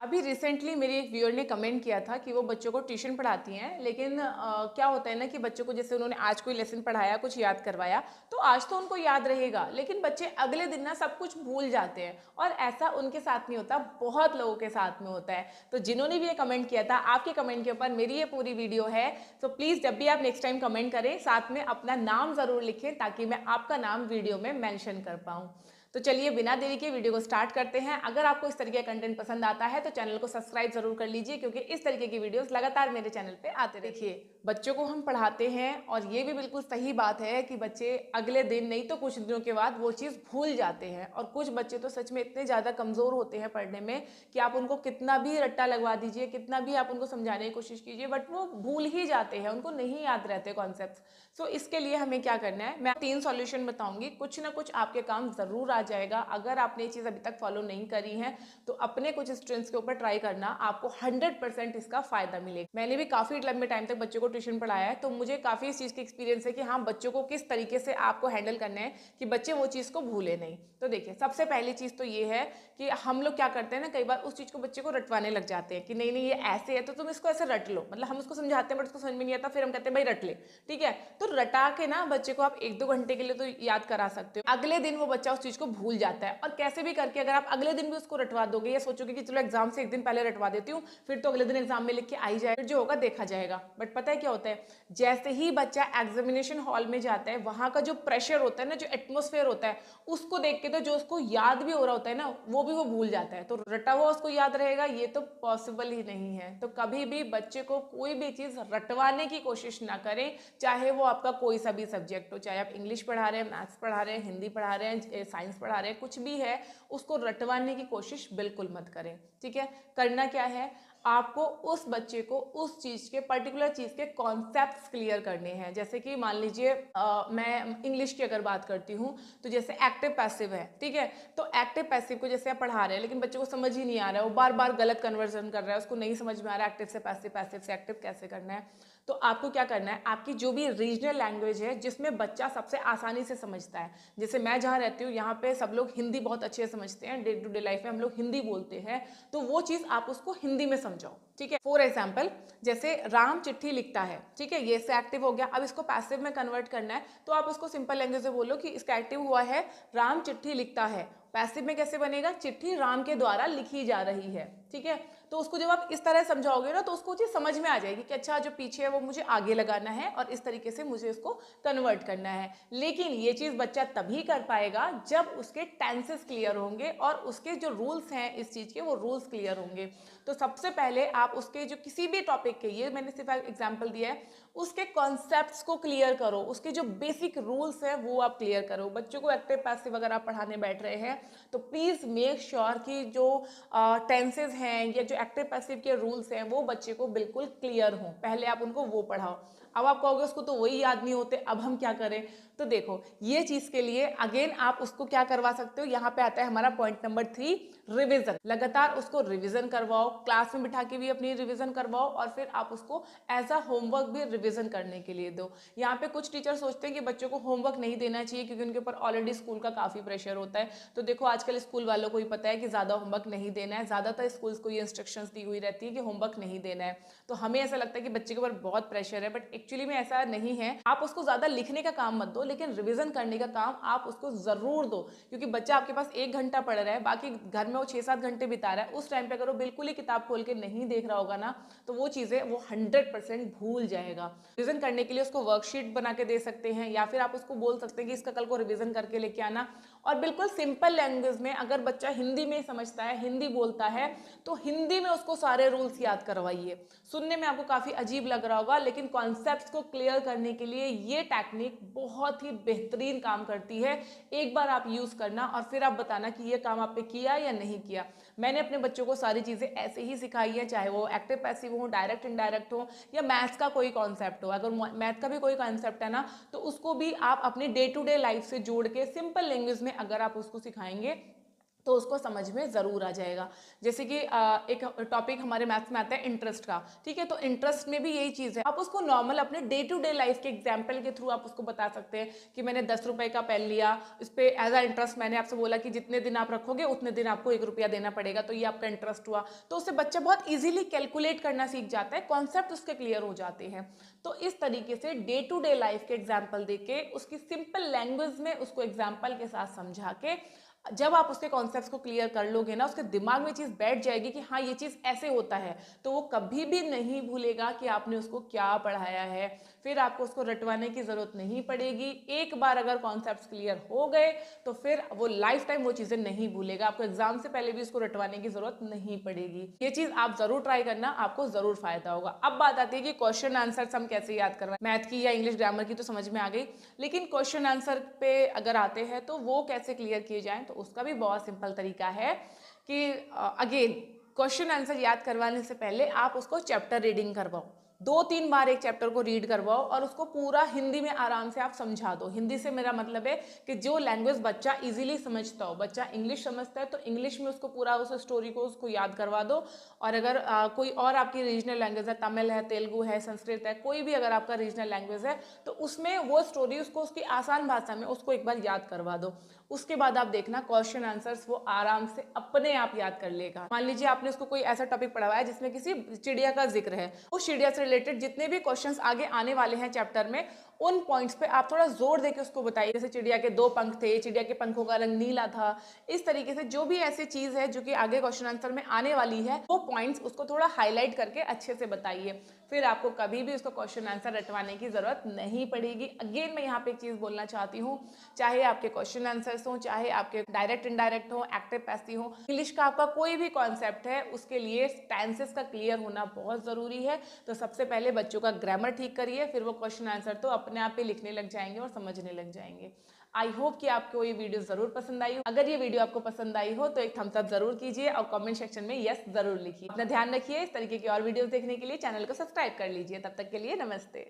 अभी रिसेंटली मेरी एक व्यूअर ने कमेंट किया था कि वो बच्चों को ट्यूशन पढ़ाती हैं, लेकिन क्या होता है ना कि बच्चों को जैसे उन्होंने आज कोई लेसन पढ़ाया, कुछ याद करवाया, तो आज तो उनको याद रहेगा, लेकिन बच्चे अगले दिन ना सब कुछ भूल जाते हैं। और ऐसा उनके साथ नहीं होता, बहुत लोगों के साथ में होता है। तो जिन्होंने भी ये कमेंट किया था, आपके कमेंट के ऊपर मेरी ये पूरी वीडियो है। तो प्लीज़ जब भी आप नेक्स्ट टाइम कमेंट करें, साथ में अपना नाम ज़रूर लिखें ताकि मैं आपका नाम वीडियो में मैंशन कर पाऊँ। तो चलिए बिना देरी के वीडियो को स्टार्ट करते हैं। अगर आपको इस तरीके का कंटेंट पसंद आता है तो चैनल को सब्सक्राइब जरूर कर लीजिए, क्योंकि इस तरीके की वीडियोस लगातार मेरे चैनल पे आते रहती है। देखिए, बच्चों को हम पढ़ाते हैं और ये भी बिल्कुल सही बात है कि बच्चे अगले दिन नहीं तो कुछ दिनों के बाद वो चीज़ भूल जाते हैं। और कुछ बच्चे तो सच में इतने ज़्यादा कमज़ोर होते हैं पढ़ने में कि आप उनको कितना भी रट्टा लगवा दीजिए, कितना भी आप उनको समझाने की कोशिश कीजिए, बट वो भूल ही जाते हैं, उनको नहीं याद रहते कॉन्सेप्ट। सो इसके लिए हमें क्या करना है, मैं 3 सॉल्यूशन बताऊंगी, कुछ ना कुछ आपके काम ज़रूर आ जाएगा। अगर आपने ये चीज़ अभी तक फॉलो नहीं करी है तो अपने कुछ स्टूडेंट्स के ऊपर ट्राई करना, आपको 100% इसका फायदा मिलेगा। मैंने भी काफ़ी लंबे टाइम तक बच्चों को ट्यूशन पढ़ाया है, तो मुझे काफ़ी इस चीज़ की एक्सपीरियंस है कि हाँ, बच्चों को किस तरीके से आपको हैंडल करना है कि बच्चे वो चीज़ को भूले नहीं। तो देखिए, सबसे पहली चीज़ तो ये है कि हम लोग क्या करते हैं ना, कई बार उस चीज़ को बच्चे को रटवाने लग जाते हैं कि नहीं नहीं ये ऐसे है तो तुम इसको ऐसे रट लो। मतलब हम उसको समझाते हैं बट उसको समझ में नहीं आता, फिर हम कहते हैं भाई रट ले। ठीक है, तो रटा के ना बच्चे को आप 1-2 घंटे के लिए तो याद करा सकते हो, अगले दिन वो बच्चा उस चीज को भूल जाता है। और कैसे भी करके अगर आप अगले दिन भी उसको रटवा दोगे, या सोचोगे कि चलो एग्जाम से एक दिन पहले रटवा देती हूँ, फिर तो अगले दिन एग्जाम में लिख के आई जाए, फिर जो होगा देखा जाएगा। बट पता है क्या होता है, जैसे ही बच्चा एग्जामिनेशन हॉल में जाता है, वहां का जो प्रेशर होता है ना, जो एटमोस्फेयर होता है, उसको देख के तो जो उसको याद भी हो रहा होता है ना, वो भी वो भूल जाता है। तो रटा हुआ उसको याद रहेगा, ये तो पॉसिबल ही नहीं है। तो कभी भी बच्चे को कोई भी चीज रटवाने की कोशिश ना करें, चाहे वो आपका कोई सा भी सब्जेक्ट हो, चाहे आप इंग्लिश पढ़ा रहे हैं, मैथ्स पढ़ा रहे हैं, हिंदी पढ़ा रहे हैं, साइंस पढ़ा रहे हैं, कुछ भी है, उसको रटवाने की कोशिश बिल्कुल मत करें। ठीक है, करना क्या है, आपको उस बच्चे को उस चीज के, पर्टिकुलर चीज के कॉन्सेप्ट्स क्लियर करने हैं। जैसे कि मान लीजिए मैं इंग्लिश की अगर बात करती हूँ, तो जैसे एक्टिव पैसिव है, ठीक है, तो एक्टिव पैसिव को जैसे आप पढ़ा रहे हैं, लेकिन बच्चे को समझ ही नहीं आ रहा है, वो बार बार गलत कन्वर्जन कर रहा है, उसको नहीं समझ में आ रहा है एक्टिव से पैसिव, पैसिव से एक्टिव कैसे करना है। तो आपको क्या करना है, आपकी जो भी रीजनल लैंग्वेज है जिसमें बच्चा सबसे आसानी से समझता है, जैसे मैं जहाँ रहती हूँ यहाँ पे सब लोग हिंदी बहुत अच्छे से समझते हैं, डे टू डे लाइफ में हम लोग हिंदी बोलते हैं, तो वो चीज़ आप उसको हिंदी में समझाओ। ठीक है, फॉर एग्जाम्पल जैसे राम चिट्ठी लिखता है, ठीक है, ये से एक्टिव हो गया, अब इसको पैसिव में कन्वर्ट करना है, तो आप उसको सिंपल लैंग्वेज में बोलो कि इसका एक्टिव हुआ है राम चिट्ठी लिखता है। पैसिव में कैसे बनेगा, चिट्ठी राम के द्वारा लिखी जा रही है। ठीक है, तो उसको जब आप इस तरह समझाओगे ना, तो उसको चीज समझ में आ जाएगी कि अच्छा जो पीछे है वो मुझे आगे लगाना है और इस तरीके से मुझे इसको कन्वर्ट करना है। लेकिन ये चीज बच्चा तभी कर पाएगा जब उसके टेंसेस क्लियर होंगे और उसके जो रूल्स हैं इस चीज के, वो रूल्स क्लियर होंगे। तो सबसे पहले आप उसके जो किसी भी टॉपिक के, ये मैंने सिर्फ एग्जाम्पल दिया है, उसके कॉन्सेप्ट्स को क्लियर करो, उसके जो बेसिक रूल्स हैं वो आप क्लियर करो। बच्चों को एक्टिव पैसिव अगर आप पढ़ाने बैठ रहे हैं तो प्लीज मेक श्योर कि जो टेंसेज हैं या जो एक्टिव पैसिव के रूल्स हैं वो बच्चे को बिल्कुल क्लियर हों, पहले आप उनको वो पढ़ाओ। अब आप कहोगे उसको तो वही याद नहीं होते, अब हम क्या करें। तो देखो, ये चीज के लिए अगेन आप उसको क्या करवा सकते हो, यहाँ पे आता है हमारा पॉइंट नंबर 3, रिविजन। लगातार उसको रिविजन करवाओ, क्लास में बिठा के भी अपनी रिविजन करवाओ, और फिर आप उसको एज अ होमवर्क भी रिविजन करने के लिए दो। यहाँ पे कुछ टीचर सोचते हैं कि बच्चों को होमवर्क नहीं देना चाहिए क्योंकि उनके ऊपर ऑलरेडी स्कूल का काफी प्रेशर होता है। तो देखो, आजकल स्कूल वालों को ही पता है कि ज्यादा होमवर्क नहीं देना है, ज्यादातर स्कूल्स को ये इंस्ट्रक्शंस दी हुई रहती है कि होमवर्क नहीं देना है। तो हमें ऐसा लगता है कि बच्चे के ऊपर बहुत प्रेशर है, बट एक्चुअली में ऐसा नहीं है। आप उसको ज्यादा लिखने का काम मत दो, लेकिन रिविजन करने का काम आप उसको जरूर दो, क्योंकि बच्चा आपके पास 1 घंटा पढ़ रहा है, बाकी घर में वो 6-7 घंटे बिता रहा है, उस टाइम पे अगर वो बिल्कुल ही किताब खोल के नहीं देख रहा होगा ना, तो वो चीजें वो 100% भूल जाएगा। रिविजन करने के लिए उसको वर्कशीट बना के दे सकते हैं, या फिर आप उसको बोल सकते हैं कि इसका कल को रिविजन करके लेके आना। और बिल्कुल सिंपल लैंग्वेज में, अगर बच्चा हिंदी में समझता है, हिंदी बोलता है, तो हिंदी में उसको सारे रूल्स याद करवाइए। सुनने में आपको काफी अजीब लग रहा होगा, लेकिन कॉन्सेप्ट्स को क्लियर करने के लिए ये टेक्निक बहुत ही बेहतरीन काम करती है। एक बार आप यूज करना और फिर आप बताना कि ये काम आपने किया या नहीं किया। मैंने अपने बच्चों को सारी चीजें ऐसे ही सिखाई है, चाहे वो एक्टिव पैसिव हो, डायरेक्ट इनडायरेक्ट हो, या मैथ्स का कोई कॉन्सेप्ट हो। अगर मैथ का भी कोई कॉन्सेप्ट है ना, तो उसको भी आप अपने डे टू डे लाइफ से जोड़ के सिंपल लैंग्वेज में अगर आप उसको सिखाएंगे तो उसको समझ में ज़रूर आ जाएगा। जैसे कि एक टॉपिक हमारे मैथ्स में आता है इंटरेस्ट का, ठीक है, तो इंटरेस्ट में भी यही चीज़ है। आप उसको नॉर्मल अपने डे टू डे लाइफ के एग्जाम्पल के थ्रू आप उसको बता सकते हैं कि मैंने 10 रुपए का पेन लिया, इस पर एज अ इंटरेस्ट मैंने आपसे बोला कि जितने दिन आप रखोगे उतने दिन आपको 1 रुपया देना पड़ेगा, तो ये आपका इंटरेस्ट हुआ। तो उससे बच्चा बहुत ईजिली कैलकुलेट करना सीख जाता है, कॉन्सेप्ट उसके क्लियर हो जाते हैं। तो इस तरीके से डे टू डे लाइफ के एग्जाम्पल देके उसकी सिंपल लैंग्वेज में उसको एग्जाम्पल के साथ समझा के जब आप उसके कॉन्सेप्ट्स को क्लियर कर लोगे ना, उसके दिमाग में चीज़ बैठ जाएगी कि हाँ ये चीज़ ऐसे होता है, तो वो कभी भी नहीं भूलेगा कि आपने उसको क्या पढ़ाया है। फिर आपको उसको रटवाने की ज़रूरत नहीं पड़ेगी। एक बार अगर कॉन्सेप्ट्स क्लियर हो गए तो फिर वो लाइफ टाइम वो चीज़ें नहीं भूलेगा। आपको एग्जाम से पहले भी उसको रटवाने की ज़रूरत नहीं पड़ेगी। ये चीज़ आप ज़रूर ट्राई करना, आपको ज़रूर फायदा होगा। अब बात आती है कि क्वेश्चन आंसर्स हम कैसे याद करवाएं। मैथ की या इंग्लिश ग्रामर की तो समझ में आ गई, लेकिन क्वेश्चन आंसर पे अगर आते हैं तो वो कैसे क्लियर किए जाएं, तो उसका भी बहुत सिंपल तरीका है कि अगेन क्वेश्चन आंसर याद करवाने से पहले आप उसको चैप्टर रीडिंग करवाओ। 2-3 बार एक चैप्टर को रीड करवाओ और उसको पूरा हिंदी में आराम से आप समझा दो। हिंदी से मेरा मतलब है कि जो लैंग्वेज बच्चा इजीली समझता हो। बच्चा इंग्लिश समझता है तो इंग्लिश में उसको पूरा उस स्टोरी को उसको याद करवा दो। और अगर कोई और आपकी रीजनल लैंग्वेज है, तमिल है, तेलुगु है, संस्कृत है, कोई भी अगर आपका रीजनल लैंग्वेज है, तो उसमें वो स्टोरी उसको उसकी आसान भाषा में उसको एक बार याद करवा दो। उसके बाद आप देखना क्वेश्चन आंसर्स वो आराम से अपने आप याद कर लेगा। मान लीजिए आपने उसको कोई ऐसा टॉपिक पढ़ाया है जिसमें किसी चिड़िया का जिक्र है, उस चिड़िया से रिलेटेड जितने भी क्वेश्चंस आगे आने वाले हैं चैप्टर में, उन पॉइंट्स पे आप थोड़ा जोर देके उसको बताइए। जैसे चिड़िया के 2 पंख थे, चिड़िया के पंखों का रंग नीला था। इस तरीके से जो भी ऐसी चीज है जो कि आगे क्वेश्चन आंसर में आने वाली है, वो पॉइंट्स उसको थोड़ा हाईलाइट करके अच्छे से बताइए। फिर आपको कभी भी उसको क्वेश्चन आंसर रटवाने की जरूरत नहीं पड़ेगी। अगेन मैं यहाँ पे एक चीज बोलना चाहती हूँ, चाहे आपके क्वेश्चन आंसर्स हो, चाहे आपके डायरेक्ट इनडायरेक्ट हो, एक्टिव पैसिव हो, इंग्लिश का आपका कोई भी कॉन्सेप्ट है उसके लिए टेंसेस का क्लियर होना बहुत जरूरी है। तो सबसे पहले बच्चों का ग्रामर ठीक करिए, फिर वो क्वेश्चन आंसर तो अपने आप ही लिखने लग जाएंगे और समझने लग जाएंगे। आई होप कि आपको ये वीडियो जरूर पसंद आई हो। अगर ये वीडियो आपको पसंद आई हो तो एक थम्स अप जरूर कीजिए और कमेंट सेक्शन में यस जरूर लिखिए। अपना ध्यान रखिए। इस तरीके की और वीडियोस देखने के लिए चैनल को सब्सक्राइब कर लीजिए। तब तक के लिए नमस्ते।